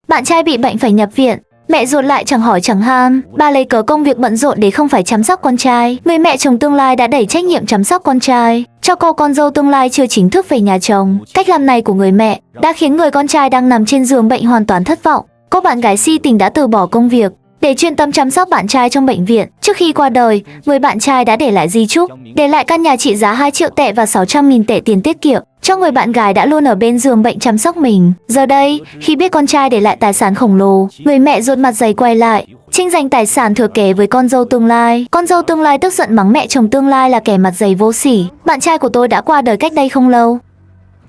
Bạn trai bị bệnh phải nhập viện. Mẹ ruột lại chẳng hỏi chẳng han, bà lấy cớ công việc bận rộn để không phải chăm sóc con trai. Người mẹ chồng tương lai đã đẩy trách nhiệm chăm sóc con trai cho cô con dâu tương lai chưa chính thức về nhà chồng. Cách làm này của người mẹ đã khiến người con trai đang nằm trên giường bệnh hoàn toàn thất vọng. Cô bạn gái si tình đã từ bỏ công việc để chuyên tâm chăm sóc bạn trai trong bệnh viện. Trước khi qua đời, người bạn trai đã để lại di chúc, để lại căn nhà trị giá 2 triệu tệ và 600.000 tệ tiền tiết kiệm cho người bạn gái đã luôn ở bên giường bệnh chăm sóc mình. Giờ đây, khi biết con trai để lại tài sản khổng lồ, người mẹ ruột mặt dày quay lại, tranh giành tài sản thừa kế với con dâu tương lai. Con dâu tương lai tức giận mắng mẹ chồng tương lai là kẻ mặt dày vô sỉ. Bạn trai của tôi đã qua đời cách đây không lâu.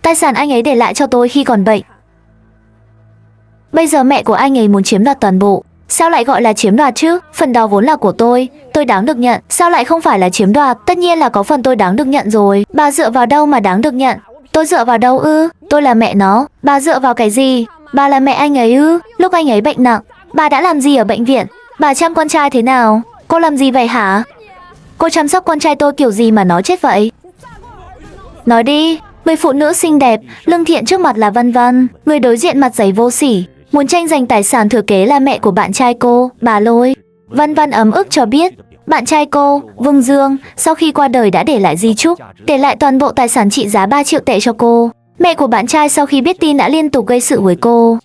Tài sản anh ấy để lại cho tôi khi còn bệnh. Bây giờ mẹ của anh ấy muốn chiếm đoạt toàn bộ. Sao lại gọi là chiếm đoạt chứ? Phần đó vốn là của tôi đáng được nhận. Sao lại không phải là chiếm đoạt? Tất nhiên là có phần tôi đáng được nhận rồi. Bà dựa vào đâu mà đáng được nhận? Tôi dựa vào đâu ư? Tôi là mẹ nó. Bà dựa vào cái gì? Bà là mẹ anh ấy ư? Lúc anh ấy bệnh nặng, bà đã làm gì ở bệnh viện? Bà chăm con trai thế nào? Cô làm gì vậy hả? Cô chăm sóc con trai tôi kiểu gì mà nó chết vậy? Nói đi. Người phụ nữ xinh đẹp, lương thiện trước mặt là Vân Vân. Người đối diện mặt dày vô sỉ, muốn tranh giành tài sản thừa kế là mẹ của bạn trai cô, bà Lôi. Vân Vân ấm ức cho biết, bạn trai cô, Vương Dương, sau khi qua đời đã để lại di chúc, để lại toàn bộ tài sản trị giá 3 triệu tệ cho cô. Mẹ của bạn trai sau khi biết tin đã liên tục gây sự với cô,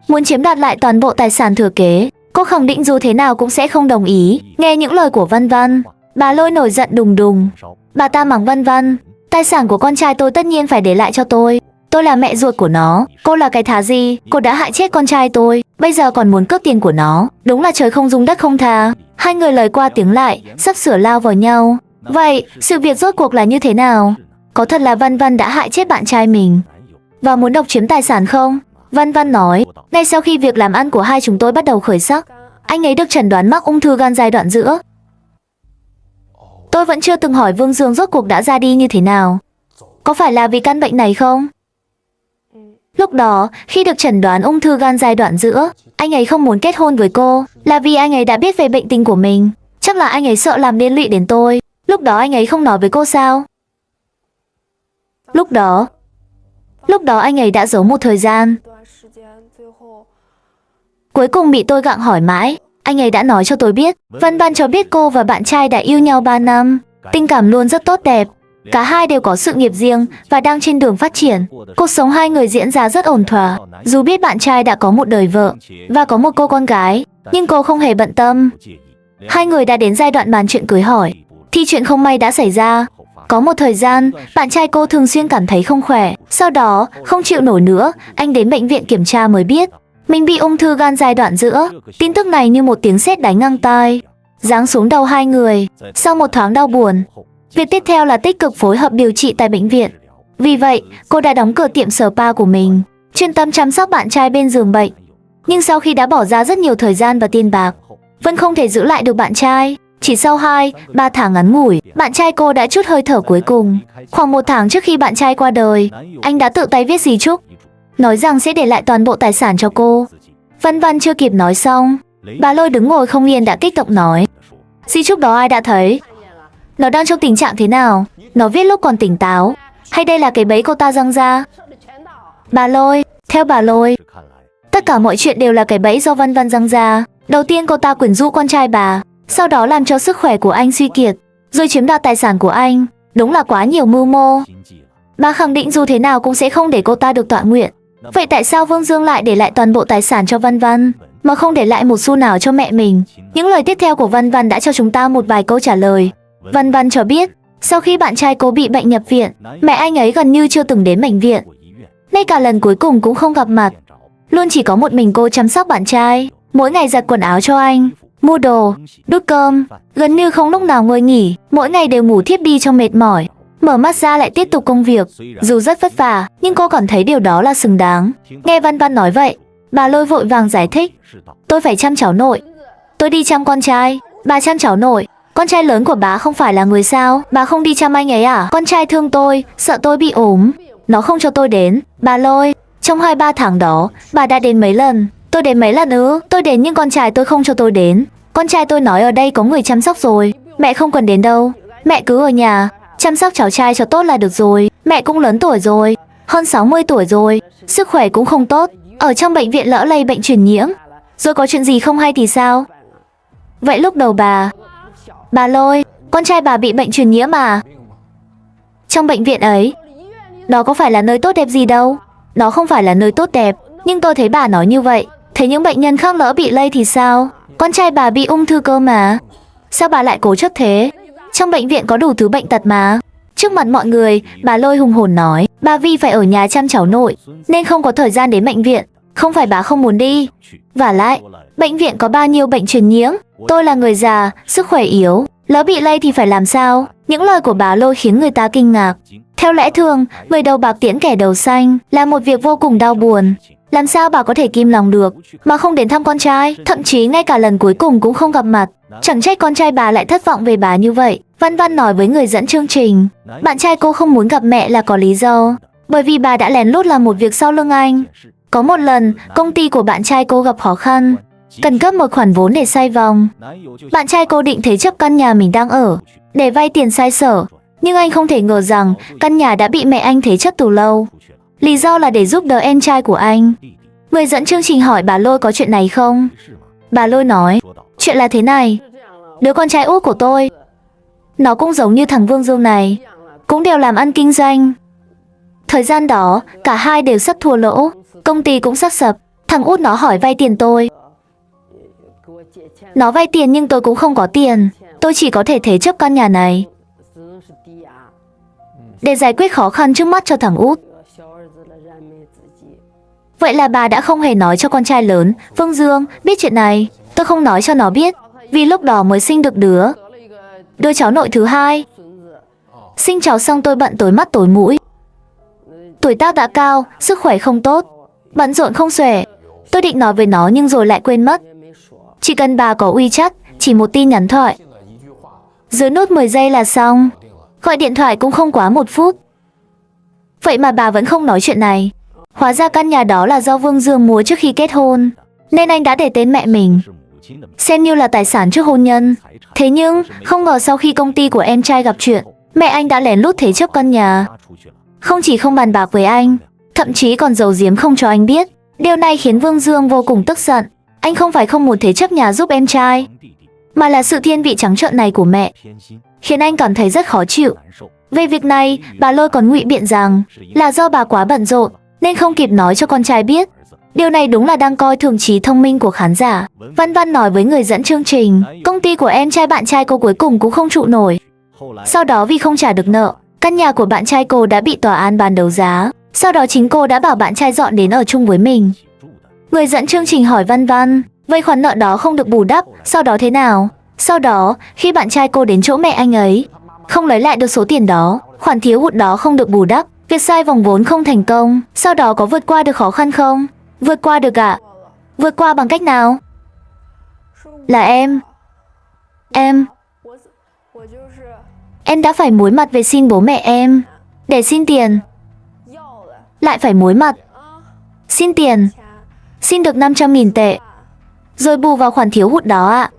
muốn chiếm đoạt lại toàn bộ tài sản thừa kế. Cô khẳng định dù thế nào cũng sẽ không đồng ý. Nghe những lời của Vân Vân, bà Lôi nổi giận đùng đùng. Bà ta mắng Vân Vân, tài sản của con trai tôi tất nhiên phải để lại cho tôi. Tôi là mẹ ruột của nó. Cô là cái thá gì? Cô đã hại chết con trai tôi, bây giờ còn muốn cướp tiền của nó. Đúng là trời không dung đất không tha. Hai người lời qua tiếng lại, sắp sửa lao vào nhau. Vậy, sự việc rốt cuộc là như thế nào? Có thật là Vân Vân đã hại chết bạn trai mình và muốn độc chiếm tài sản không? Vân Vân nói, ngay sau khi việc làm ăn của hai chúng tôi bắt đầu khởi sắc, anh ấy được chẩn đoán mắc ung thư gan giai đoạn giữa. Tôi vẫn chưa từng hỏi Vương Dương rốt cuộc đã ra đi như thế nào. Có phải là vì căn bệnh này không? Lúc đó, khi được chẩn đoán ung thư gan giai đoạn giữa, anh ấy không muốn kết hôn với cô, là vì anh ấy đã biết về bệnh tình của mình. Chắc là anh ấy sợ làm liên lụy đến tôi. Lúc đó anh ấy không nói với cô sao? Lúc đó anh ấy đã giấu một thời gian. Cuối cùng bị tôi gặng hỏi mãi, anh ấy đã nói cho tôi biết. Vân Vân cho biết cô và bạn trai đã yêu nhau 3 năm, tình cảm luôn rất tốt đẹp. Cả hai đều có sự nghiệp riêng và đang trên đường phát triển. Cuộc sống hai người diễn ra rất ổn thỏa. Dù biết bạn trai đã có một đời vợ và có một cô con gái, nhưng cô không hề bận tâm. Hai người đã đến giai đoạn bàn chuyện cưới hỏi, thì chuyện không may đã xảy ra. Có một thời gian, bạn trai cô thường xuyên cảm thấy không khỏe. Sau đó, không chịu nổi nữa, anh đến bệnh viện kiểm tra mới biết mình bị ung thư gan giai đoạn giữa. Tin tức này như một tiếng sét đánh ngang tai, giáng xuống đầu hai người. Sau một thoáng đau buồn, việc tiếp theo là tích cực phối hợp điều trị tại bệnh viện. Vì vậy, cô đã đóng cửa tiệm spa của mình, chuyên tâm chăm sóc bạn trai bên giường bệnh. Nhưng sau khi đã bỏ ra rất nhiều thời gian và tiền bạc, vẫn không thể giữ lại được bạn trai. Chỉ sau 2-3 tháng ngắn ngủi, bạn trai cô đã trút hơi thở cuối cùng. Khoảng 1 tháng trước khi bạn trai qua đời, anh đã tự tay viết di chúc, nói rằng sẽ để lại toàn bộ tài sản cho cô. Vân Vân chưa kịp nói xong, bà Lôi đứng ngồi không yên đã kích động nói, di chúc đó ai đã thấy? Nó đang trong tình trạng thế nào? Nó viết lúc còn tỉnh táo, hay đây là cái bẫy cô ta răng ra? Bà Lôi, theo bà Lôi, tất cả mọi chuyện đều là cái bẫy do Vân Vân răng ra. Đầu tiên cô ta quyến rũ con trai bà, sau đó làm cho sức khỏe của anh suy kiệt, rồi chiếm đoạt tài sản của anh. Đúng là quá nhiều mưu mô. Bà khẳng định dù thế nào cũng sẽ không để cô ta được tọa nguyện. Vậy tại sao Vương Dương lại để lại toàn bộ tài sản cho Vân Vân, mà không để lại một xu nào cho mẹ mình? Những lời tiếp theo của Vân Vân đã cho chúng ta một vài câu trả lời. Vân Vân cho biết, sau khi bạn trai cô bị bệnh nhập viện, mẹ anh ấy gần như chưa từng đến bệnh viện. Ngay cả lần cuối cùng cũng không gặp mặt. Luôn chỉ có một mình cô chăm sóc bạn trai, mỗi ngày giặt quần áo cho anh, mua đồ, đút cơm, gần như không lúc nào ngơi nghỉ, mỗi ngày đều ngủ thiếp đi trong mệt mỏi. Mở mắt ra lại tiếp tục công việc. Dù rất vất vả, nhưng cô còn thấy điều đó là xứng đáng. Nghe Vân Vân nói vậy, bà Lôi vội vàng giải thích, tôi phải chăm cháu nội. Tôi đi chăm con trai, bà chăm cháu nội. Con trai lớn của bà không phải là người sao? Bà không đi chăm anh ấy à? Con trai thương tôi, sợ tôi bị ốm, nó không cho tôi đến. Bà Lôi, trong 2-3 tháng đó, bà đã đến mấy lần? Tôi đến mấy lần ư? Tôi đến nhưng con trai tôi không cho tôi đến. Con trai tôi nói ở đây có người chăm sóc rồi, mẹ không cần đến đâu. Mẹ cứ ở nhà, chăm sóc cháu trai cho tốt là được rồi. Mẹ cũng lớn tuổi rồi, hơn 60 tuổi rồi, sức khỏe cũng không tốt. Ở trong bệnh viện lỡ lây bệnh truyền nhiễm, rồi có chuyện gì không hay thì sao? Vậy lúc đầu bà Lôi, con trai bà bị bệnh truyền nhiễm à? Trong bệnh viện ấy, đó có phải là nơi tốt đẹp gì đâu. Đó không phải là nơi tốt đẹp, nhưng tôi thấy bà nói như vậy. Thế những bệnh nhân khác lỡ bị lây thì sao? Con trai bà bị ung thư cơ mà. Sao bà lại cố chấp thế? Trong bệnh viện có đủ thứ bệnh tật mà. Trước mặt mọi người, bà Lôi hùng hồn nói, bà Vi phải ở nhà chăm cháu nội, nên không có thời gian đến bệnh viện. Không phải bà không muốn đi. Vả lại, bệnh viện có bao nhiêu bệnh truyền nhiễm. Tôi là người già, sức khỏe yếu, lỡ bị lây thì phải làm sao? Những lời của bà Lôi khiến người ta kinh ngạc. Theo lẽ thường, người đầu bạc tiễn kẻ đầu xanh là một việc vô cùng đau buồn. Làm sao bà có thể kim lòng được mà không đến thăm con trai, thậm chí ngay cả lần cuối cùng cũng không gặp mặt. Chẳng trách con trai bà lại thất vọng về bà như vậy. Văn Văn nói với người dẫn chương trình, bạn trai cô không muốn gặp mẹ là có lý do, bởi vì bà đã lén lút làm một việc sau lưng anh. Có một lần, công ty của bạn trai cô gặp khó khăn, cần cấp một khoản vốn để xoay vòng. Bạn trai cô định thế chấp căn nhà mình đang ở để vay tiền xoay sở, nhưng anh không thể ngờ rằng căn nhà đã bị mẹ anh thế chấp từ lâu. Lý do là để giúp đỡ em trai của anh. Người dẫn chương trình hỏi bà Lôi có chuyện này không? Bà Lôi nói, chuyện là thế này. Đứa con trai út của tôi, nó cũng giống như thằng Vương Dương này, cũng đều làm ăn kinh doanh. Thời gian đó, cả hai đều sắp thua lỗ, công ty cũng sắp sập. Thằng út nó hỏi vay tiền tôi. Nó vay tiền nhưng tôi cũng không có tiền. Tôi chỉ có thể thế chấp căn nhà này để giải quyết khó khăn trước mắt cho thằng út. Vậy là bà đã không hề nói cho con trai lớn, Vương Dương, biết chuyện này. Tôi không nói cho nó biết, vì lúc đó mới sinh được đứa cháu nội thứ hai. Sinh cháu xong tôi bận tối mắt tối mũi. Tuổi tác đã cao, sức khỏe không tốt, bận rộn không xuể. Tôi định nói với nó nhưng rồi lại quên mất. Chỉ cần bà có WeChat, chỉ một tin nhắn thoại, dưới nút 10 giây là xong. Gọi điện thoại cũng không quá 1 phút. Vậy mà bà vẫn không nói chuyện này. Hóa ra căn nhà đó là do Vương Dương mua trước khi kết hôn, nên anh đã để tên mẹ mình, xem như là tài sản trước hôn nhân. Thế nhưng, không ngờ sau khi công ty của em trai gặp chuyện, mẹ anh đã lén lút thế chấp căn nhà. Không chỉ không bàn bạc với anh, thậm chí còn giấu giếm không cho anh biết. Điều này khiến Vương Dương vô cùng tức giận. Anh không phải không muốn thế chấp nhà giúp em trai, mà là sự thiên vị trắng trợn này của mẹ khiến anh cảm thấy rất khó chịu. Về việc này, bà Lôi còn ngụy biện rằng là do bà quá bận rộn nên không kịp nói cho con trai biết. Điều này đúng là đang coi thường trí thông minh của khán giả. Văn Văn nói với người dẫn chương trình, công ty của em trai bạn trai cô cuối cùng cũng không trụ nổi. Sau đó vì không trả được nợ, căn nhà của bạn trai cô đã bị tòa án bán đấu giá. Sau đó chính cô đã bảo bạn trai dọn đến ở chung với mình. Người dẫn chương trình hỏi Văn Văn, vậy khoản nợ đó không được bù đắp, sau đó thế nào? Sau đó, khi bạn trai cô đến chỗ mẹ anh ấy, không lấy lại được số tiền đó, khoản thiếu hụt đó không được bù đắp, việc xoay vòng vốn không thành công. Sau đó có vượt qua được khó khăn không? Vượt qua được ạ. Vượt qua bằng cách nào? Là em đã phải muối mặt về xin bố mẹ em để xin tiền. Lại phải muối mặt xin tiền, xin được 500.000 tệ, rồi bù vào khoản thiếu hụt đó ạ.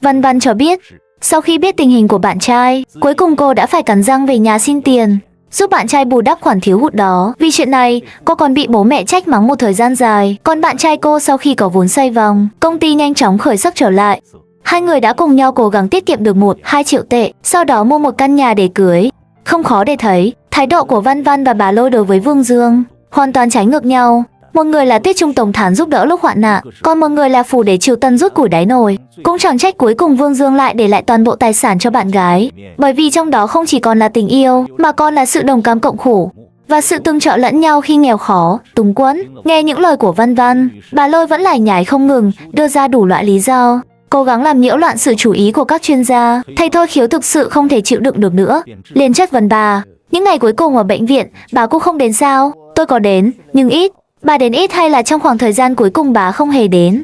Văn Văn cho biết, sau khi biết tình hình của bạn trai, cuối cùng cô đã phải cắn răng về nhà xin tiền, giúp bạn trai bù đắp khoản thiếu hụt đó. Vì chuyện này, cô còn bị bố mẹ trách mắng một thời gian dài. Còn bạn trai cô sau khi có vốn xoay vòng, công ty nhanh chóng khởi sắc trở lại. Hai người đã cùng nhau cố gắng tiết kiệm được 1-2 triệu tệ, sau đó mua một căn nhà để cưới. Không khó để thấy, thái độ của Văn Văn và bà Lôi đối với Vương Dương hoàn toàn trái ngược nhau. Một người là Tiết Trung Tổng Thán giúp đỡ lúc hoạn nạn, còn một người là Phủ Đế Triều Tân rút củi đáy nồi. Cũng chẳng trách cuối cùng Vương Dương lại để lại toàn bộ tài sản cho bạn gái, bởi vì trong đó không chỉ còn là tình yêu, mà còn là sự đồng cảm cộng khổ và sự tương trợ lẫn nhau khi nghèo khó, túng quẫn. Nghe những lời của Văn Văn, bà Lôi vẫn lải nhải không ngừng, đưa ra đủ loại lý do, cố gắng làm nhiễu loạn sự chú ý của các chuyên gia. Thầy Thôi Khiếu thực sự không thể chịu đựng được nữa, liền chất vấn bà. Những ngày cuối cùng ở bệnh viện, bà cũng không đến sao? Tôi có đến, nhưng ít. Bà đến ít hay là trong khoảng thời gian cuối cùng bà không hề đến?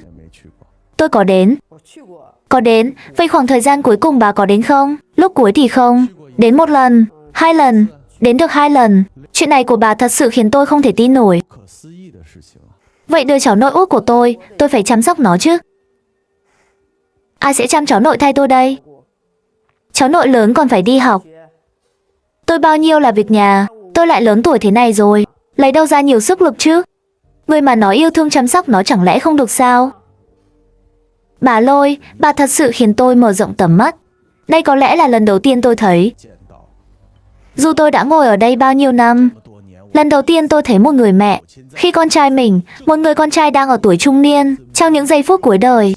Tôi có đến. Có đến, vậy khoảng thời gian cuối cùng bà có đến không? Lúc cuối thì không. Đến 1 lần, 2 lần, đến được 2 lần. Chuyện này của bà thật sự khiến tôi không thể tin nổi. Vậy đứa cháu nội út của tôi phải chăm sóc nó chứ? Ai sẽ chăm cháu nội thay tôi đây? Cháu nội lớn còn phải đi học. Tôi bao nhiêu là việc nhà, tôi lại lớn tuổi thế này rồi, lấy đâu ra nhiều sức lực chứ? Người mà nói yêu thương chăm sóc nó chẳng lẽ không được sao? Bà Lôi, bà thật sự khiến tôi mở rộng tầm mắt. Đây có lẽ là lần đầu tiên tôi thấy. Dù tôi đã ngồi ở đây bao nhiêu năm, lần đầu tiên tôi thấy một người mẹ, khi con trai mình, một người con trai đang ở tuổi trung niên, trong những giây phút cuối đời,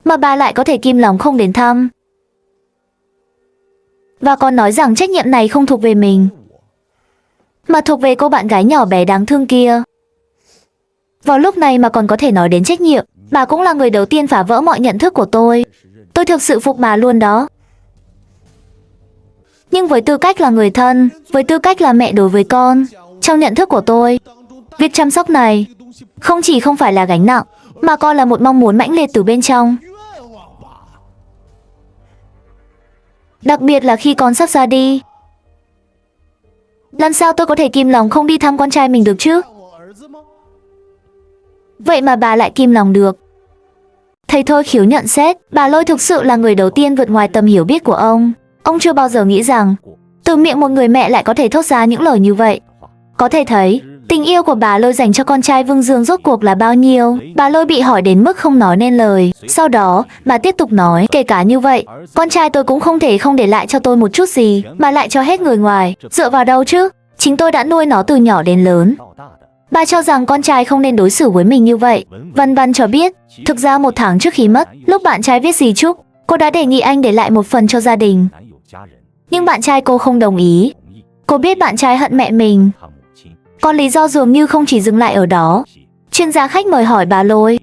mà bà lại có thể kim lòng không đến thăm. Và còn nói rằng trách nhiệm này không thuộc về mình, mà thuộc về cô bạn gái nhỏ bé đáng thương kia. Vào lúc này mà còn có thể nói đến trách nhiệm, bà cũng là người đầu tiên phá vỡ mọi nhận thức của tôi. Tôi thực sự phục bà luôn đó. Nhưng với tư cách là người thân, với tư cách là mẹ đối với con, trong nhận thức của tôi, việc chăm sóc này không chỉ không phải là gánh nặng, mà còn là một mong muốn mãnh liệt từ bên trong. Đặc biệt là khi con sắp ra đi. Làm sao tôi có thể kìm lòng không đi thăm con trai mình được chứ? Vậy mà bà lại kìm lòng được. Thầy Thôi Khiếu nhận xét, bà Lôi thực sự là người đầu tiên vượt ngoài tầm hiểu biết của ông. Ông chưa bao giờ nghĩ rằng từ miệng một người mẹ lại có thể thốt ra những lời như vậy. Có thể thấy, tình yêu của bà Lôi dành cho con trai Vương Dương rốt cuộc là bao nhiêu. Bà Lôi bị hỏi đến mức không nói nên lời. Sau đó, bà tiếp tục nói, kể cả như vậy, con trai tôi cũng không thể không để lại cho tôi một chút gì, mà lại cho hết người ngoài. Dựa vào đâu chứ? Chính tôi đã nuôi nó từ nhỏ đến lớn. Bà cho rằng con trai không nên đối xử với mình như vậy. Vân Vân cho biết, thực ra 1 tháng trước khi mất, lúc bạn trai viết di chúc, cô đã đề nghị anh để lại một phần cho gia đình. Nhưng bạn trai cô không đồng ý. Cô biết bạn trai hận mẹ mình. Còn lý do dường như không chỉ dừng lại ở đó. Chuyên gia khách mời hỏi bà Lôi,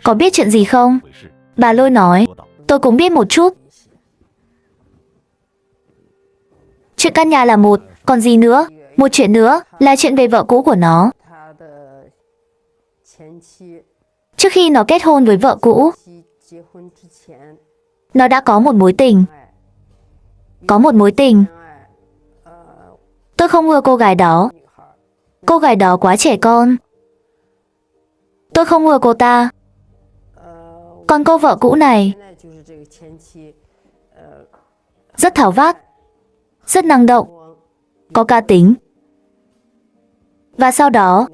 có biết chuyện gì không? Bà Lôi nói, tôi cũng biết một chút. Chuyện căn nhà là một, còn gì nữa? Một chuyện nữa là chuyện về vợ cũ của nó. Trước khi nó kết hôn với vợ cũ, nó đã có một mối tình. Có một mối tình. Tôi không ưa cô gái đó. Cô gái đó quá trẻ con. Tôi không ưa cô ta. Còn cô vợ cũ này rất tháo vát, rất năng động, có cá tính. Và sau đó,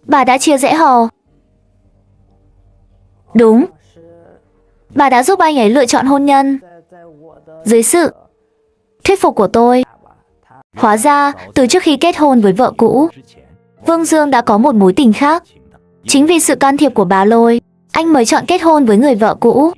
bà đã chia rẽ họ. Đúng, bà đã giúp anh ấy lựa chọn hôn nhân dưới sự thuyết phục của tôi. Hóa ra, từ trước khi kết hôn với vợ cũ, Vương Dương đã có một mối tình khác. Chính vì sự can thiệp của bà Lôi, anh mới chọn kết hôn với người vợ cũ.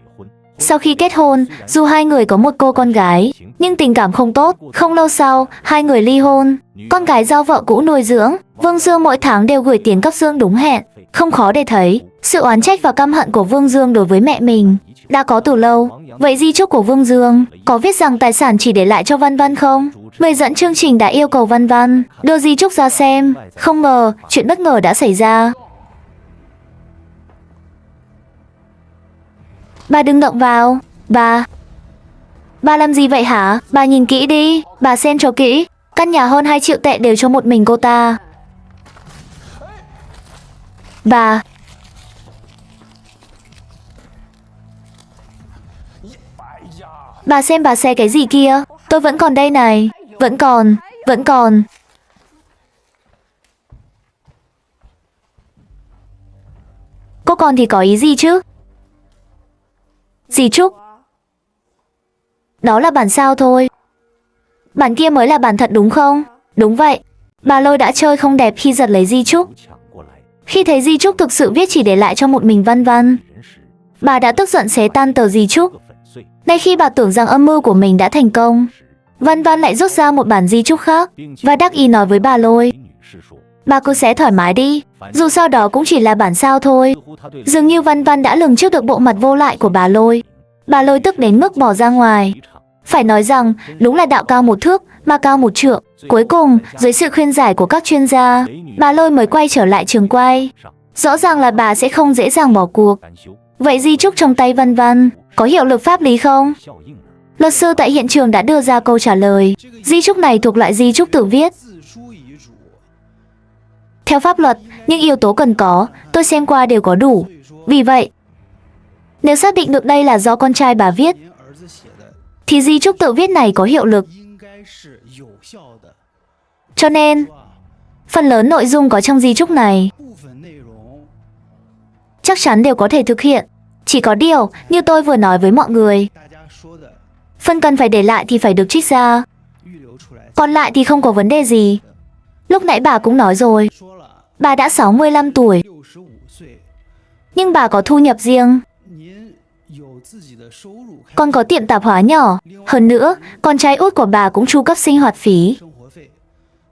Sau khi kết hôn, dù hai người có một cô con gái, nhưng tình cảm không tốt. Không lâu sau, hai người ly hôn. Con gái do vợ cũ nuôi dưỡng. Vương Dương mỗi tháng đều gửi tiền cấp dưỡng đúng hẹn. Không khó để thấy, sự oán trách và căm hận của Vương Dương đối với mẹ mình đã có từ lâu. Vậy di chúc của Vương Dương có viết rằng tài sản chỉ để lại cho Văn Văn không? Người dẫn chương trình đã yêu cầu Văn Văn đưa di chúc ra xem. Không ngờ, chuyện bất ngờ đã xảy ra. Bà đừng động vào. Bà làm gì vậy hả? Bà nhìn kỹ đi. Bà xem cho kỹ. Căn nhà hơn 2 triệu tệ đều cho một mình cô ta. Bà xem bà xe cái gì kia. Tôi vẫn còn đây này. Vẫn còn. Cô còn thì có ý gì chứ? Di chúc. Đó là bản sao thôi. Bản kia mới là bản thật đúng không? Đúng vậy. Bà Lôi đã chơi không đẹp khi giật lấy di chúc. Khi thấy di chúc thực sự viết chỉ để lại cho một mình Văn Văn, bà đã tức giận xé tan tờ di chúc. Ngay khi bà tưởng rằng âm mưu của mình đã thành công, Văn Văn lại rút ra một bản di chúc khác và đắc ý nói với bà Lôi, bà cứ xé thoải mái đi, dù sao đó cũng chỉ là bản sao thôi. Dường như Văn Văn đã lường trước được bộ mặt vô lại của bà Lôi. Bà Lôi tức đến mức bỏ ra ngoài. Phải nói rằng, đúng là đạo cao 1 thước, ma cao 1 trượng. Cuối cùng, dưới sự khuyên giải của các chuyên gia, bà Lôi mới quay trở lại trường quay. Rõ ràng là bà sẽ không dễ dàng bỏ cuộc. Vậy di chúc trong tay Văn Văn có hiệu lực pháp lý không? Luật sư tại hiện trường đã đưa ra câu trả lời. Di chúc này thuộc loại di chúc tự viết. Theo pháp luật, những yếu tố cần có, tôi xem qua đều có đủ. Vì vậy, nếu xác định được đây là do con trai bà viết, thì di chúc tự viết này có hiệu lực. Cho nên, Phần lớn nội dung có trong di chúc này chắc chắn đều có thể thực hiện. Chỉ có điều, như tôi vừa nói với mọi người, phần cần phải để lại thì phải được trích ra. Còn lại thì không có vấn đề gì. Lúc nãy bà cũng nói rồi, bà đã 65 tuổi, nhưng bà có thu nhập riêng, còn có tiệm tạp hóa nhỏ. Hơn nữa, con trai út của bà cũng chu cấp sinh hoạt phí.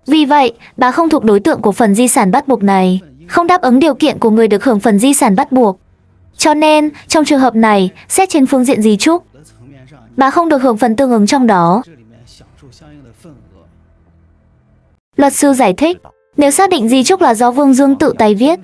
Vì vậy, bà không thuộc đối tượng của phần di sản bắt buộc này, không đáp ứng điều kiện của người được hưởng phần di sản bắt buộc. Cho nên, trong trường hợp này, xét trên phương diện di chúc, bà không được hưởng phần tương ứng trong đó. Luật sư giải thích, nếu xác định di chúc là do Vương Dương tự tay viết,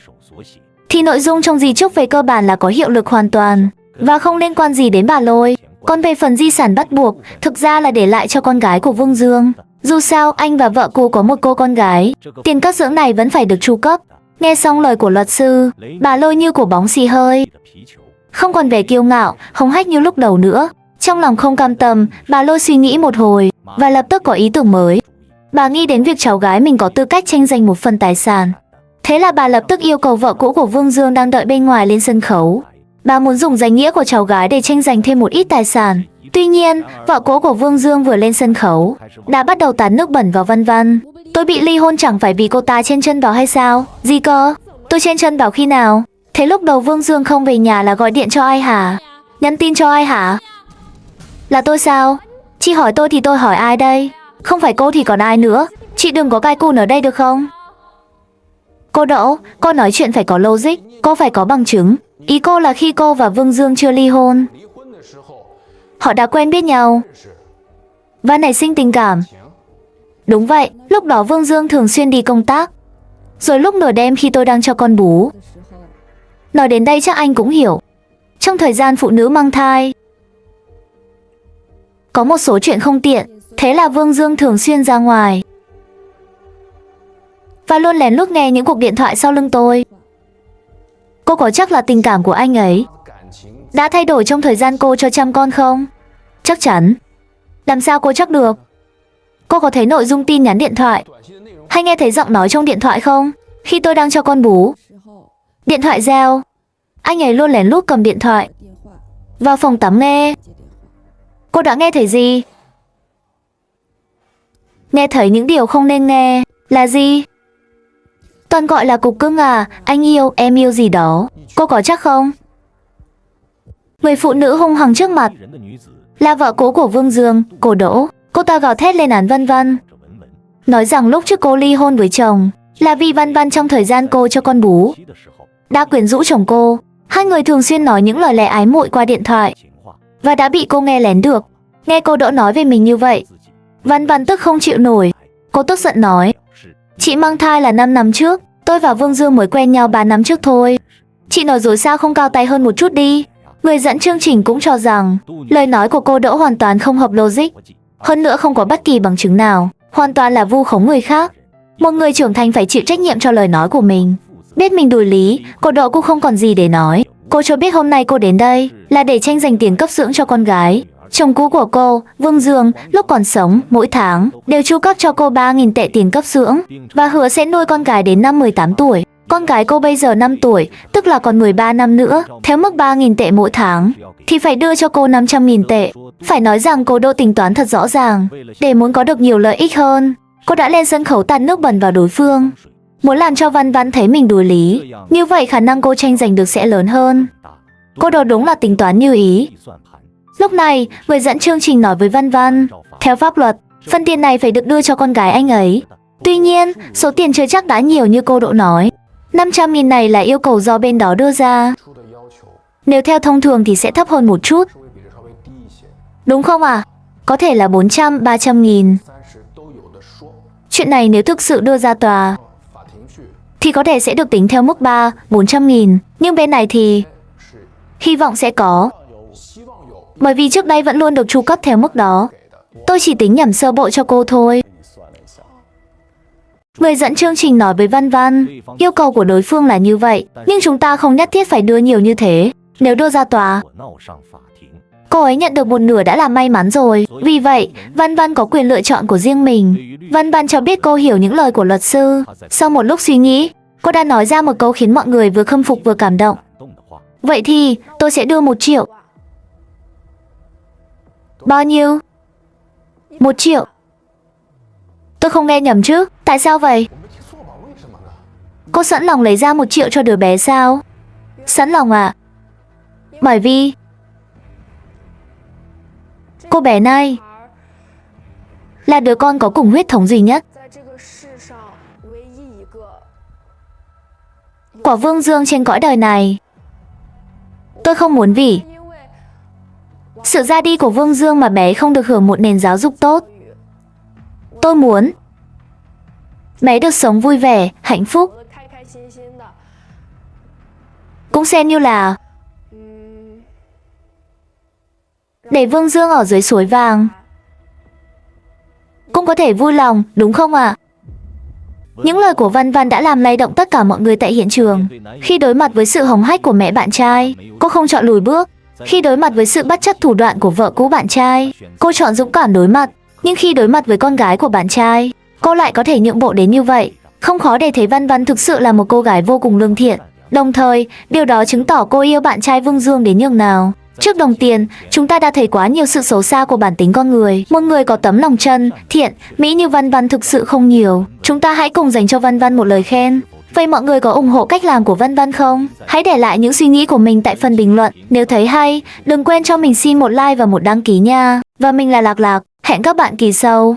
thì nội dung trong di chúc về cơ bản là có hiệu lực hoàn toàn và không liên quan gì đến bà Lôi. Còn về phần di sản bắt buộc, thực ra là để lại cho con gái của Vương Dương. Dù sao, anh và vợ cô có một cô con gái, tiền cấp dưỡng này vẫn phải được chu cấp. Nghe xong lời của luật sư, bà Lôi như cổ bóng xì hơi, không còn vẻ kiêu ngạo, hống hách như lúc đầu nữa. Trong lòng không cam tâm, bà Lôi suy nghĩ một hồi và lập tức có ý tưởng mới. Bà nghĩ đến việc cháu gái mình có tư cách tranh giành một phần tài sản. Thế là bà lập tức yêu cầu vợ cũ của Vương Dương đang đợi bên ngoài lên sân khấu. Bà muốn dùng danh nghĩa của cháu gái để tranh giành thêm một ít tài sản. Tuy nhiên, vợ cũ của Vương Dương vừa lên sân khấu đã bắt đầu tạt nước bẩn vào Văn Văn. Tôi bị ly hôn chẳng phải vì cô ta chen chân vào hay sao? Gì cơ? Tôi chen chân vào khi nào? Thế lúc đầu Vương Dương không về nhà là gọi điện cho ai hả? Nhắn tin cho ai hả? Là tôi sao? Chị hỏi tôi thì tôi hỏi ai đây? Không phải cô thì còn ai nữa? Chị đừng có cai cùn ở đây được không? Cô Đỗ, cô nói chuyện phải có logic, cô phải có bằng chứng. Ý cô là khi cô và Vương Dương chưa ly hôn, họ đã quen biết nhau và nảy sinh tình cảm. Đúng vậy, lúc đó Vương Dương thường xuyên đi công tác. Rồi lúc nửa đêm khi tôi đang cho con bú. Nói đến đây chắc anh cũng hiểu. Trong thời gian phụ nữ mang thai, có một số chuyện không tiện. Thế là Vương Dương thường xuyên ra ngoài và luôn lén lút nghe những cuộc điện thoại sau lưng tôi. Cô có chắc là tình cảm của anh ấy đã thay đổi trong thời gian cô cho chăm con không? Chắc chắn. Làm sao cô chắc được? Cô có thấy nội dung tin nhắn điện thoại hay nghe thấy giọng nói trong điện thoại không? Khi tôi đang cho con bú, điện thoại reo, anh ấy luôn lén lút cầm điện thoại vào phòng tắm nghe. Cô đã nghe thấy gì? Nghe thấy những điều không nên nghe. Là gì? Toàn gọi là cục cưng à, anh yêu, em yêu gì đó. Cô có chắc không? Người phụ nữ hung hăng trước mặt là vợ cũ của Vương Dương, cô Đỗ. Cô ta gào thét lên án Văn Văn, nói rằng lúc trước cô ly hôn với chồng là vì Văn Văn trong thời gian cô cho con bú đã quyến rũ chồng cô. Hai người thường xuyên nói những lời lẽ ái muội qua điện thoại và đã bị cô nghe lén được. Nghe cô Đỗ nói về mình như vậy, Văn Văn tức không chịu nổi. Cô tức giận nói, chị mang thai là 5 năm trước, tôi và Vương Dương mới quen nhau 3 năm trước thôi. Chị nói dối sao không cao tay hơn một chút đi. Người dẫn chương trình cũng cho rằng lời nói của cô Đỗ hoàn toàn không hợp logic. Hơn nữa không có bất kỳ bằng chứng nào, hoàn toàn là vu khống người khác. Một người trưởng thành phải chịu trách nhiệm cho lời nói của mình. Biết mình đùi lý, cô Đỗ cũng không còn gì để nói. Cô cho biết hôm nay cô đến đây là để tranh giành tiền cấp dưỡng cho con gái. Chồng cũ của cô, Vương Dương, lúc còn sống, mỗi tháng đều chu cấp cho cô 3.000 tệ tiền cấp dưỡng và hứa sẽ nuôi con gái đến năm 18 tuổi. Con gái cô bây giờ 5 tuổi, tức là còn 13 năm nữa. Theo mức 3.000 tệ mỗi tháng thì phải đưa cho cô 500.000 tệ. Phải nói rằng cô Đỗ tính toán thật rõ ràng. Để muốn có được nhiều lợi ích hơn, cô đã lên sân khấu tạt nước bẩn vào đối phương, muốn làm cho Văn Văn thấy mình đùi lý. Như vậy khả năng cô tranh giành được sẽ lớn hơn. Cô Đỗ đúng là tính toán như ý. Lúc này, người dẫn chương trình nói với Văn Văn, theo pháp luật, phần tiền này phải được đưa cho con gái anh ấy. Tuy nhiên, số tiền chưa chắc đã nhiều như cô Đỗ nói. 500.000 này là yêu cầu do bên đó đưa ra. Nếu theo thông thường thì sẽ thấp hơn một chút. Đúng không ạ? Có thể là 400, 300.000. Chuyện này nếu thực sự đưa ra tòa thì có thể sẽ được tính theo mức 3, 400.000. Nhưng bên này thì hy vọng sẽ có. Bởi vì trước đây vẫn luôn được chu cấp theo mức đó. Tôi chỉ tính nhẩm sơ bộ cho cô thôi. Người dẫn chương trình nói với Văn Văn, yêu cầu của đối phương là như vậy, nhưng chúng ta không nhất thiết phải đưa nhiều như thế. Nếu đưa ra tòa, Cô ấy nhận được một nửa đã là may mắn rồi. Vì vậy, Văn Văn có quyền lựa chọn của riêng mình. Văn Văn cho biết cô hiểu những lời của luật sư. Sau một lúc suy nghĩ, cô đã nói ra một câu khiến mọi người vừa khâm phục vừa cảm động. Vậy thì, tôi sẽ đưa 1 triệu. Bao nhiêu? 1 triệu. Tôi không nghe nhầm chứ? Tại sao vậy? Cô sẵn lòng lấy ra 1 triệu cho đứa bé sao? Sẵn lòng à? Bởi vì cô bé này là đứa con có cùng huyết thống duy nhất của Vương Dương trên cõi đời này. Tôi không muốn vì sự ra đi của Vương Dương mà bé không được hưởng một nền giáo dục tốt. Tôi muốn bé được sống vui vẻ, hạnh phúc. Cũng xem như là để Vương Dương ở dưới suối vàng cũng có thể vui lòng, đúng không ạ? Những lời của Văn Văn đã làm lay động tất cả mọi người tại hiện trường. Khi đối mặt với sự hống hách của mẹ bạn trai, cô không chọn lùi bước. Khi đối mặt với sự bất chấp thủ đoạn của vợ cũ bạn trai, cô chọn dũng cảm đối mặt. Nhưng khi đối mặt với con gái của bạn trai, cô lại có thể nhượng bộ đến như vậy. Không khó để thấy Văn Văn thực sự là một cô gái vô cùng lương thiện. Đồng thời, điều đó chứng tỏ cô yêu bạn trai Vương Dương đến nhường nào. Trước đồng tiền, chúng ta đã thấy quá nhiều sự xấu xa của bản tính con người. Một người có tấm lòng chân, thiện, mỹ như Văn Văn thực sự không nhiều. Chúng ta hãy cùng dành cho Văn Văn một lời khen. Vậy mọi người có ủng hộ cách làm của Văn Văn không? Hãy để lại những suy nghĩ của mình tại phần bình luận. Nếu thấy hay, đừng quên cho mình xin một like và một đăng ký nha. Và mình là Lạc Lạc, hẹn các bạn kỳ sau.